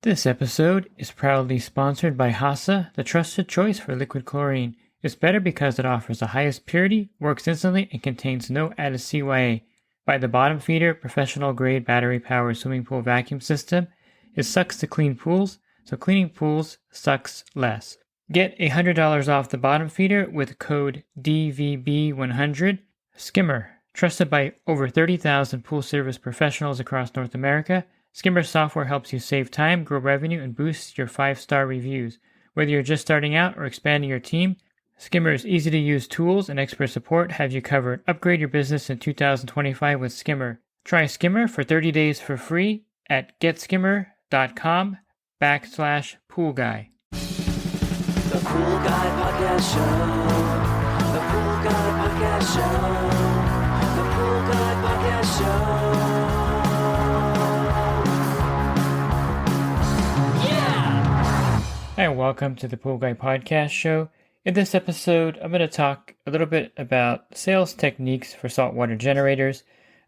This episode is proudly sponsored by HASA, the trusted choice for liquid chlorine. It's better because it offers the highest purity, works instantly, and contains no added CYA. By the bottom feeder, professional-grade battery-powered swimming pool vacuum system, it sucks to clean pools, so cleaning pools sucks less. Get $100 off the bottom feeder with code DVB100. Skimmer, trusted by over 30,000 pool service professionals across North America. Skimmer software helps you save time, grow revenue, and boost your 5-star reviews. Whether you're just starting out or expanding your team, Skimmer's easy-to-use tools and expert support have you covered. Upgrade your business in 2025 with Skimmer. Try Skimmer for 30 days for free at getskimmer.com/poolguy. The Pool Guy Podcast Show. The Pool Guy Podcast Show. The Pool Guy Podcast Show. Hi, and welcome to the Pool Guy Podcast Show. In this episode, I'm going to talk a little bit about sales techniques for saltwater generators.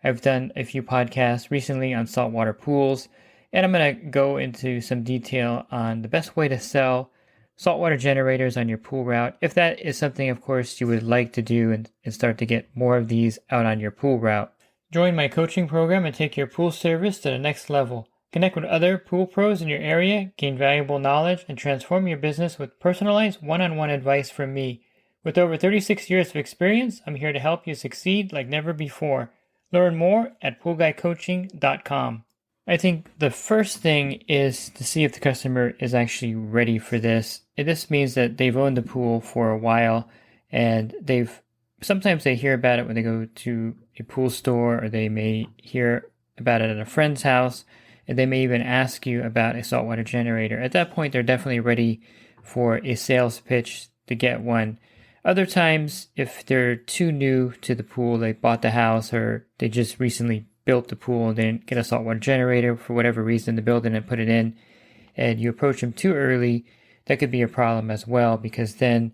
I've done a few podcasts recently on saltwater pools, and I'm going to go into some detail on the best way to sell saltwater generators on your pool route, if that is something, of course, you would like to do and start to get more of these out on your pool route. Join my coaching program and take your pool service to the next level. Connect with other pool pros in your area, gain valuable knowledge, and transform your business with personalized one-on-one advice from me. With over 36 years of experience, I'm here to help you succeed like never before. Learn more at poolguycoaching.com. I think the first thing is to see if the customer is actually ready for this. And this means that they've owned the pool for a while, and sometimes they hear about it when they go to a pool store, or they may hear about it at a friend's house. And they may even ask you about a saltwater generator. At that point, they're definitely ready for a sales pitch to get one. Other times, if they're too new to the pool, they bought the house, or they just recently built the pool and they didn't get a saltwater generator for whatever reason, the builder didn't put it in, and you approach them too early, that could be a problem as well, because then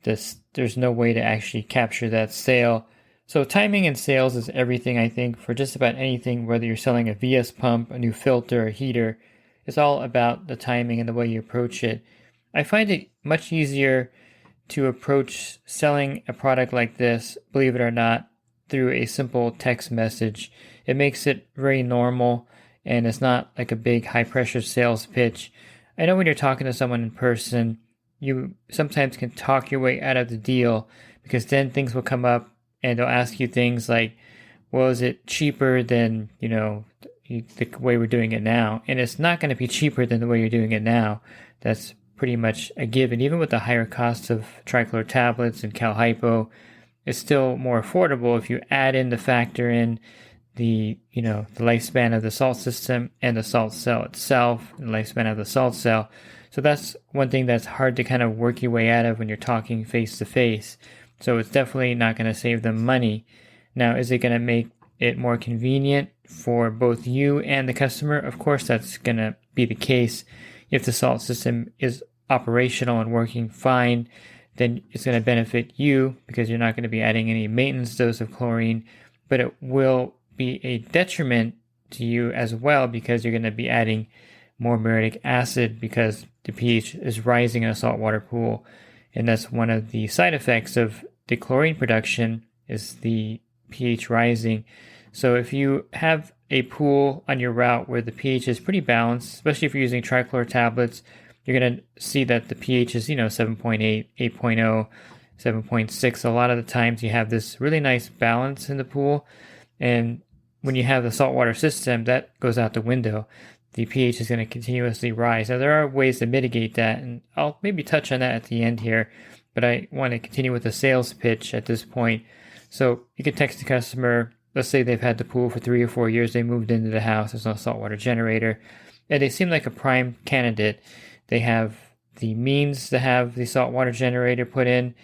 there's no way to actually capture that sale. So timing in sales is everything, I think, for just about anything, whether you're selling a VS pump, a new filter, a heater. It's all about the timing and the way you approach it. I find it much easier to approach selling a product like this, believe it or not, through a simple text message. It makes it very normal, and it's not like a big high-pressure sales pitch. I know when you're talking to someone in person, you sometimes can talk your way out of the deal, because then things will come up and they'll ask you things like, well, is it cheaper than, the way we're doing it now? And it's not going to be cheaper than the way you're doing it now. That's pretty much a given. Even with the higher costs of trichlor tablets and Cal Hypo, it's still more affordable if you add in the factor in the lifespan of the salt system and the salt cell itself, and the lifespan of the salt cell. So that's one thing that's hard to kind of work your way out of when you're talking face to face. So it's definitely not going to save them money. Now, is it going to make it more convenient for both you and the customer? Of course, that's going to be the case. If the salt system is operational and working fine, then it's going to benefit you, because you're not going to be adding any maintenance dose of chlorine, but it will be a detriment to you as well, because you're going to be adding more muriatic acid because the pH is rising in a saltwater pool. And that's one of the side effects of the chlorine production, is the pH rising. So if you have a pool on your route where the pH is pretty balanced, especially if you're using trichlor tablets, you're going to see that the pH is, 7.8, 8.0, 7.6. A lot of the times you have this really nice balance in the pool. And when you have the saltwater system, that goes out the window. The pH is going to continuously rise. Now, there are ways to mitigate that, and I'll maybe touch on that at the end here, but I want to continue with the sales pitch at this point. So you can text the customer. Let's say they've had the pool for 3 or 4 years. They moved into the house. There's no saltwater generator, and they seem like a prime candidate. They have the means to have the saltwater generator put in,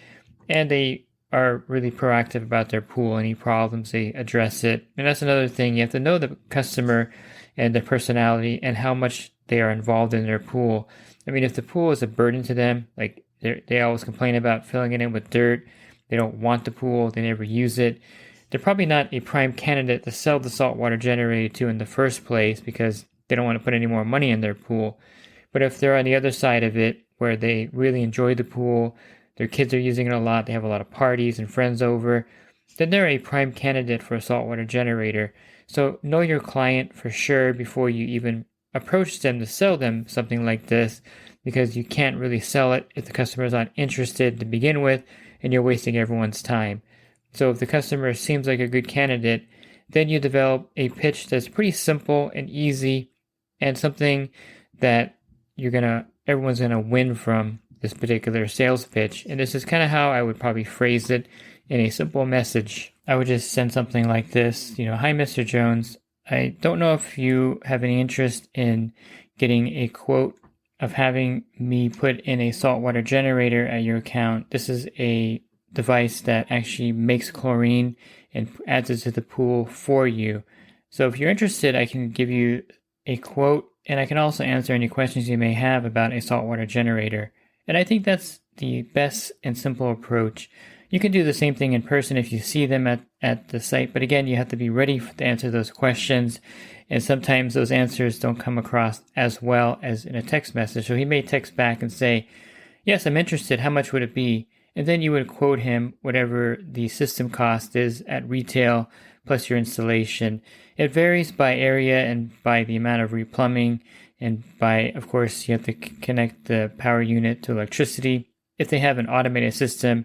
and they are really proactive about their pool. Any problems, they address it. And that's another thing. You have to know the customer and their personality and how much they are involved in their pool. I mean, if the pool is a burden to them, like they always complain about filling it in with dirt, they don't want the pool, they never use it, they're probably not a prime candidate to sell the saltwater generator to in the first place, because they don't want to put any more money in their pool. But if they're on the other side of it, where they really enjoy the pool, their kids are using it a lot, they have a lot of parties and friends over, then they're a prime candidate for a saltwater generator. So know your client for sure before you even approach them to sell them something like this, because you can't really sell it if the customer is not interested to begin with, and you're wasting everyone's time. So if the customer seems like a good candidate, then you develop a pitch that's pretty simple and easy, and something that everyone's gonna win from this particular sales pitch. And this is kind of how I would probably phrase it in a simple message. I would just send something like this, hi, Mr. Jones. I don't know if you have any interest in getting a quote of having me put in a saltwater generator at your account. This is a device that actually makes chlorine and adds it to the pool for you. So if you're interested, I can give you a quote, and I can also answer any questions you may have about a saltwater generator. And I think that's the best and simple approach. You can do the same thing in person if you see them at the site, but again, you have to be ready to answer those questions, and sometimes those answers don't come across as well as in a text message. So he may text back and say, yes, I'm interested, how much would it be? And then you would quote him whatever the system cost is at retail plus your installation. It varies by area and by the amount of replumbing, and by, of course, you have to connect the power unit to electricity. If they have an automated system,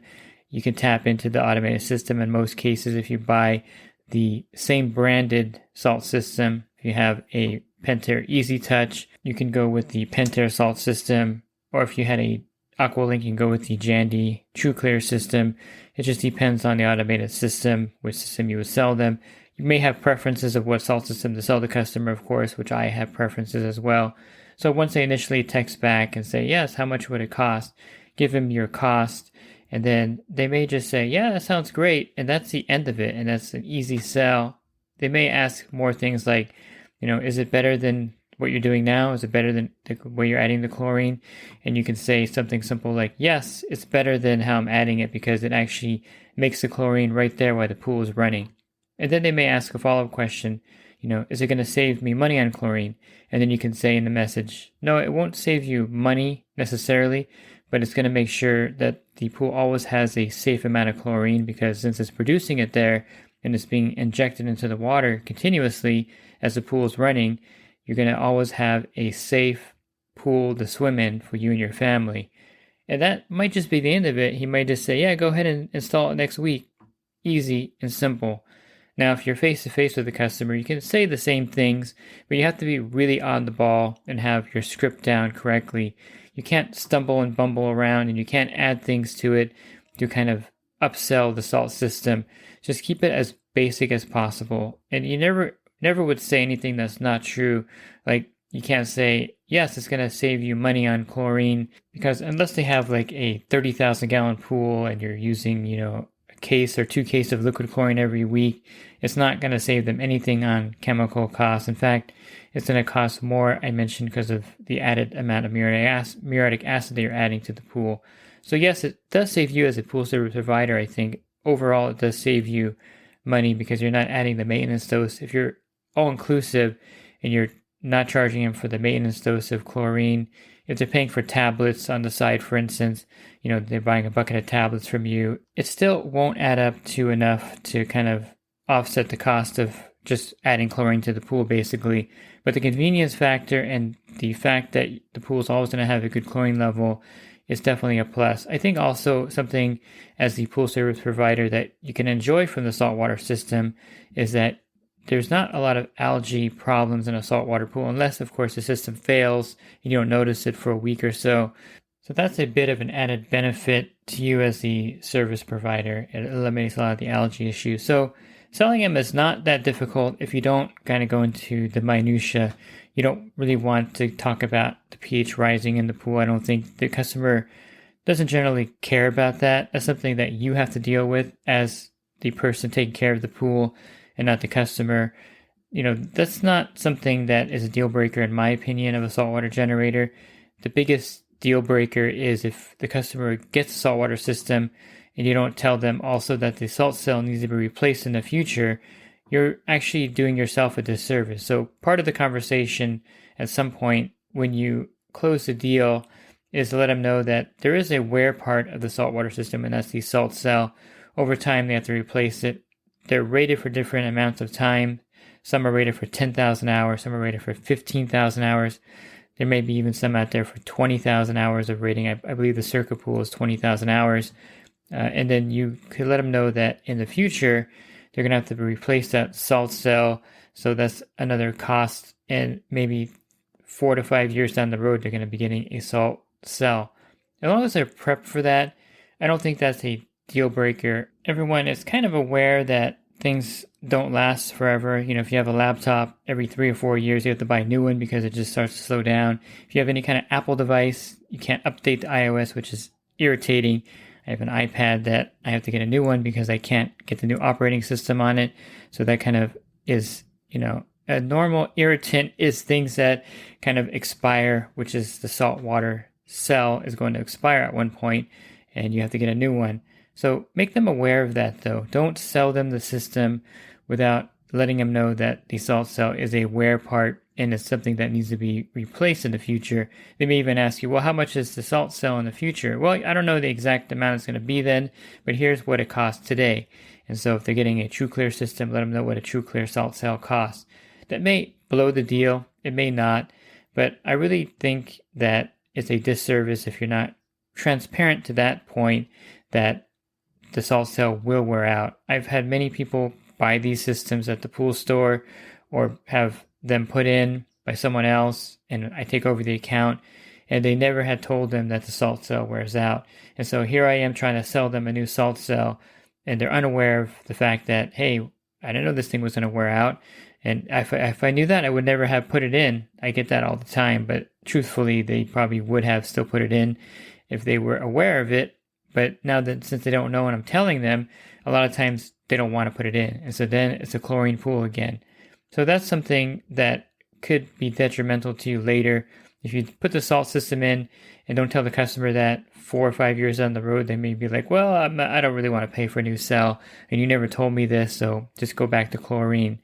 you can tap into the automated system in most cases. If you buy the same branded salt system, if you have a Pentair Easy Touch, you can go with the Pentair salt system. Or if you had a Aqualink, you can go with the Jandy True Clear system. It just depends on the automated system, which system you would sell them. You may have preferences of what salt system to sell the customer, of course, which I have preferences as well. So once they initially text back and say, yes, how much would it cost? Give them your cost. And then they may just say, yeah, that sounds great. And that's the end of it. And that's an easy sell. They may ask more things like, is it better than what you're doing now? Is it better than the way you're adding the chlorine? And you can say something simple like, yes, it's better than how I'm adding it, because it actually makes the chlorine right there while the pool is running. And then they may ask a follow-up question, is it going to save me money on chlorine? And then you can say in the message, no, it won't save you money necessarily, but it's going to make sure that the pool always has a safe amount of chlorine, because since it's producing it there and it's being injected into the water continuously as the pool is running, you're going to always have a safe pool to swim in for you and your family. And that might just be the end of it. He might just say, yeah, go ahead and install it next week. Easy and simple. Now, if you're face-to-face with the customer, you can say the same things, but you have to be really on the ball and have your script down correctly. You can't stumble and bumble around, and you can't add things to it to kind of upsell the salt system. Just keep it as basic as possible. And you never would say anything that's not true. Like, you can't say, yes, it's going to save you money on chlorine, because unless they have like a 30,000 gallon pool and you're using, a case or 2 cases of liquid chlorine every week, it's not going to save them anything on chemical costs. In fact, it's going to cost more, I mentioned, because of the added amount of muriatic acid that you're adding to the pool. So yes, it does save you as a pool service provider. I think overall it does save you money, because you're not adding the maintenance dose. If you're all-inclusive and you're not charging them for the maintenance dose of chlorine, if they're paying for tablets on the side, for instance, they're buying a bucket of tablets from you, it still won't add up to enough to kind of offset the cost of just adding chlorine to the pool, basically. But the convenience factor and the fact that the pool is always going to have a good chlorine level is definitely a plus. I think also something as the pool service provider that you can enjoy from the saltwater system is that there's not a lot of algae problems in a saltwater pool, unless, of course, the system fails and you don't notice it for a week or so. So that's a bit of an added benefit to you as the service provider. It eliminates a lot of the algae issues. So selling them is not that difficult if you don't kind of go into the minutia. You don't really want to talk about the pH rising in the pool. I don't think the customer doesn't generally care about that. That's something that you have to deal with as the person taking care of the pool, and not the customer. That's not something that is a deal breaker, in my opinion, of a saltwater generator. The biggest deal breaker is if the customer gets a saltwater system and you don't tell them also that the salt cell needs to be replaced in the future. you're actually doing yourself a disservice. So part of the conversation at some point when you close the deal is to let them know that there is a wear part of the saltwater system, and that's the salt cell. Over time, they have to replace it. They're rated for different amounts of time. Some are rated for 10,000 hours. Some are rated for 15,000 hours. There may be even some out there for 20,000 hours of rating. I believe the circuit pool is 20,000 hours. And then you could let them know that in the future, they're going to have to replace that salt cell. So that's another cost. And maybe 4 to 5 years down the road, they're going to be getting a salt cell. As long as they're prepped for that, I don't think that's a deal breaker. Everyone is kind of aware that things don't last forever. If you have a laptop, every 3 or 4 years, you have to buy a new one because it just starts to slow down. If you have any kind of Apple device, you can't update to iOS, which is irritating. I have an iPad that I have to get a new one because I can't get the new operating system on it. So that kind of is, a normal irritant is things that kind of expire, which is the saltwater cell is going to expire at one point and you have to get a new one. So make them aware of that though. Don't sell them the system without letting them know that the salt cell is a wear part and it's something that needs to be replaced in the future. They may even ask you, well, how much is the salt cell in the future? Well, I don't know the exact amount it's going to be then, but here's what it costs today. And so if they're getting a TrueClear system, let them know what a TrueClear salt cell costs. That may blow the deal. It may not. But I really think that it's a disservice if you're not transparent to that point that the salt cell will wear out. I've had many people buy these systems at the pool store or have them put in by someone else, and I take over the account, and they never had told them that the salt cell wears out. And so here I am trying to sell them a new salt cell, and they're unaware of the fact that, hey, I didn't know this thing was going to wear out. And if I knew that, I would never have put it in. I get that all the time, but truthfully, they probably would have still put it in if they were aware of it. But now that since they don't know and I'm telling them, a lot of times they don't want to put it in. And so then it's a chlorine pool again. So that's something that could be detrimental to you later. If you put the salt system in and don't tell the customer that 4 or 5 years down the road, they may be like, well, I don't really want to pay for a new cell. And you never told me this, so just go back to chlorine.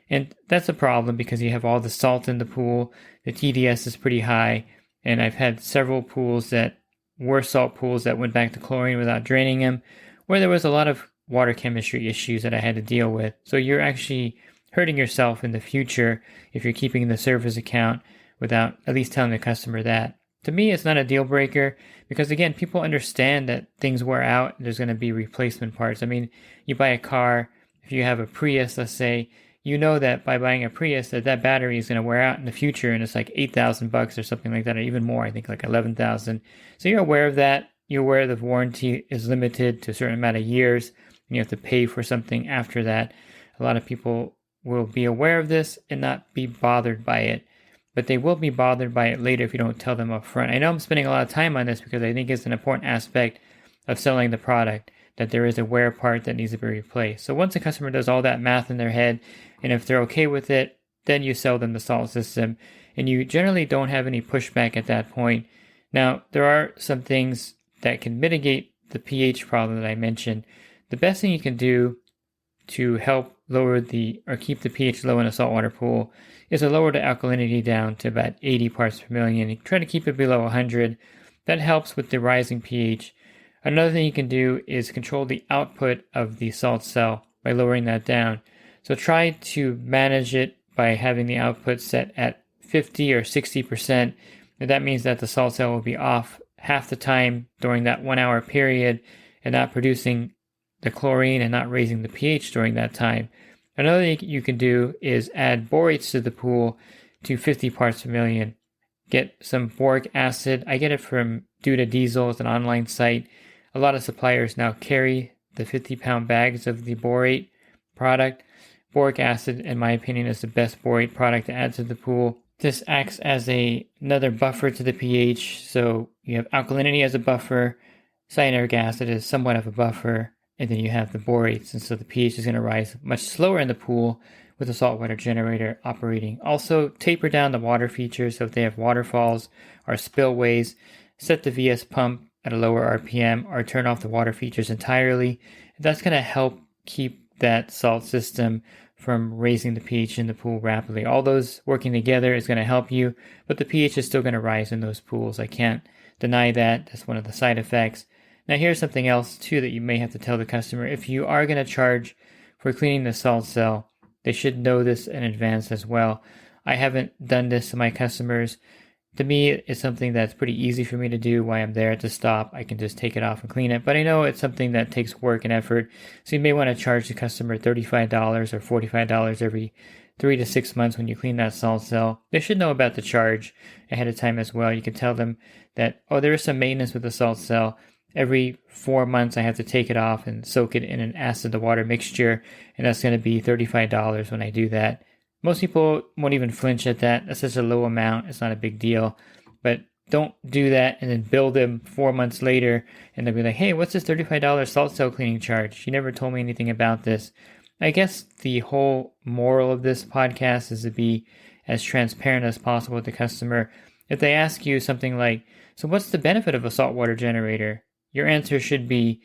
And that's a problem because you have all the salt in the pool. The TDS is pretty high. And I've had several pools that were salt pools that went back to chlorine without draining them, where there was a lot of water chemistry issues that I had to deal with. So you're actually hurting yourself in the future if you're keeping the service account without at least telling the customer that. To me, it's not a deal breaker because, again, people understand that things wear out. There's going to be replacement parts. I mean, you buy a car, if you have a Prius, let's say, you know that by buying a Prius that battery is going to wear out in the future, and it's like $8,000 or something like that, or even more. I think like 11,000. So you're aware of that. You're aware the warranty is limited to a certain amount of years, and you have to pay for something after that. A lot of people will be aware of this and not be bothered by it, but they will be bothered by it later if you don't tell them up front. I know I'm spending a lot of time on this because I think it's an important aspect of selling the product, that there is a wear part that needs to be replaced. So once the customer does all that math in their head, and if they're okay with it, then you sell them the salt system, and you generally don't have any pushback at that point. Now, there are some things that can mitigate the pH problem that I mentioned. The best thing you can do to help lower or keep the pH low in a saltwater pool is to lower the alkalinity down to about 80 parts per million. You try to keep it below 100. That helps with the rising pH. Another thing you can do is control the output of the salt cell by lowering that down. So try to manage it by having the output set at 50 or 60%. And that means that the salt cell will be off half the time during that 1 hour period and not producing the chlorine and not raising the pH during that time. Another thing you can do is add borates to the pool to 50 parts per million. Get some boric acid. I get it from Duda Diesel. It's an online site. A lot of suppliers now carry the 50-pound bags of the borate product. Boric acid, in my opinion, is the best borate product to add to the pool. This acts as another buffer to the pH. So you have alkalinity as a buffer. Cyanuric acid is somewhat of a buffer. And then you have the borates. And so the pH is going to rise much slower in the pool with the saltwater generator operating. Also, taper down the water features. So if they have waterfalls or spillways, set the VS pump at a lower RPM or turn off the water features entirely. That's going to help keep that salt system from raising the pH in the pool rapidly. All those working together is going to help you, but the pH is still going to rise in those pools. I can't deny that. That's one of the side effects. Now here's something else too that you may have to tell the customer. If you are going to charge for cleaning the salt cell, they should know this in advance as well. I haven't done this to my customers. To me, it's something that's pretty easy for me to do while I'm there at the stop. I can just take it off and clean it. But I know it's something that takes work and effort. So you may want to charge the customer $35 or $45 every 3 to 6 months when you clean that salt cell. They should know about the charge ahead of time as well. You can tell them that, oh, there is some maintenance with the salt cell. Every 4 months, I have to take it off and soak it in an acid-to-water mixture. And that's going to be $35 when I do that. Most people won't even flinch at that. That's such a low amount. It's not a big deal. But don't do that and then bill them 4 months later and they'll be like, hey, what's this $35 salt cell cleaning charge? You never told me anything about this. I guess the whole moral of this podcast is to be as transparent as possible with the customer. If they ask you something like, so what's the benefit of a saltwater generator? Your answer should be,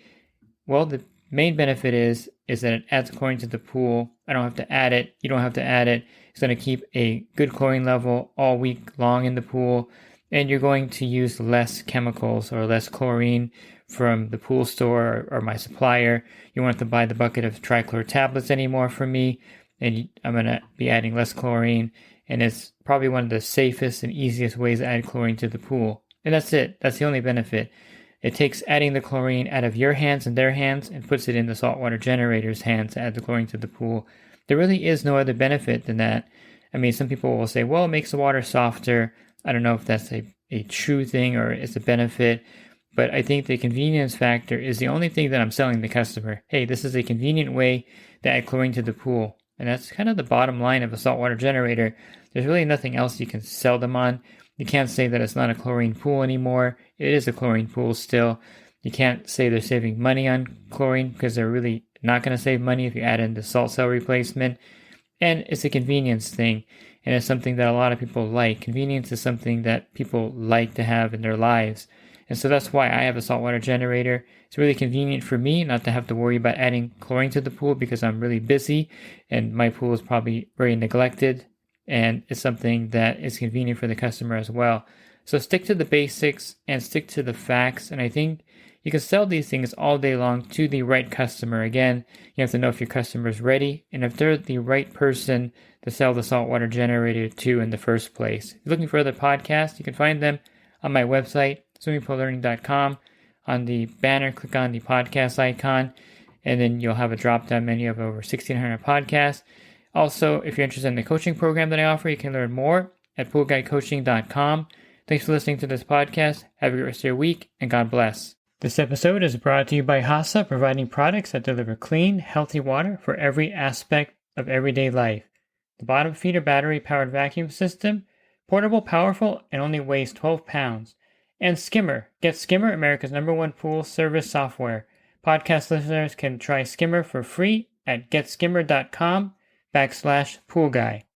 well, the main benefit is that it adds chlorine to the pool. I don't have to add it. You don't have to add it. It's going to keep a good chlorine level all week long in the pool. And you're going to use less chemicals or less chlorine from the pool store or my supplier. You won't have to buy the bucket of trichlor tablets anymore from me. And I'm going to be adding less chlorine. And it's probably one of the safest and easiest ways to add chlorine to the pool. And that's it. That's the only benefit. It takes adding the chlorine out of your hands and their hands and puts it in the saltwater generator's hands to add the chlorine to the pool. There really is no other benefit than that. I mean, some people will say, well, it makes the water softer. I don't know if that's a true thing or it's a benefit, but I think the convenience factor is the only thing that I'm selling the customer. Hey, this is a convenient way to add chlorine to the pool. And that's kind of the bottom line of a saltwater generator. There's really nothing else you can sell them on. You can't say that it's not a chlorine pool anymore. It is a chlorine pool still. You can't say they're saving money on chlorine because they're really not going to save money if you add in the salt cell replacement. And it's a convenience thing. And it's something that a lot of people like. Convenience is something that people like to have in their lives. And so that's why I have a saltwater generator. It's really convenient for me not to have to worry about adding chlorine to the pool because I'm really busy and my pool is probably very neglected. And it's something that is convenient for the customer as well. So stick to the basics and stick to the facts. And I think you can sell these things all day long to the right customer. Again, you have to know if your customer is ready and if they're the right person to sell the saltwater generator to in the first place. If you're looking for other podcasts, you can find them on my website, swimmingpoollearning.com. On the banner, click on the podcast icon, and then you'll have a drop-down menu of over 1,600 podcasts. Also, if you're interested in the coaching program that I offer, you can learn more at poolguidecoaching.com. Thanks for listening to this podcast. Have a great rest of your week, and God bless. This episode is brought to you by HASA, providing products that deliver clean, healthy water for every aspect of everyday life. The bottom feeder battery-powered vacuum system, portable, powerful, and only weighs 12 pounds. And Skimmer. Get Skimmer, America's #1 pool service software. Podcast listeners can try Skimmer for free at getskimmer.com/poolguy.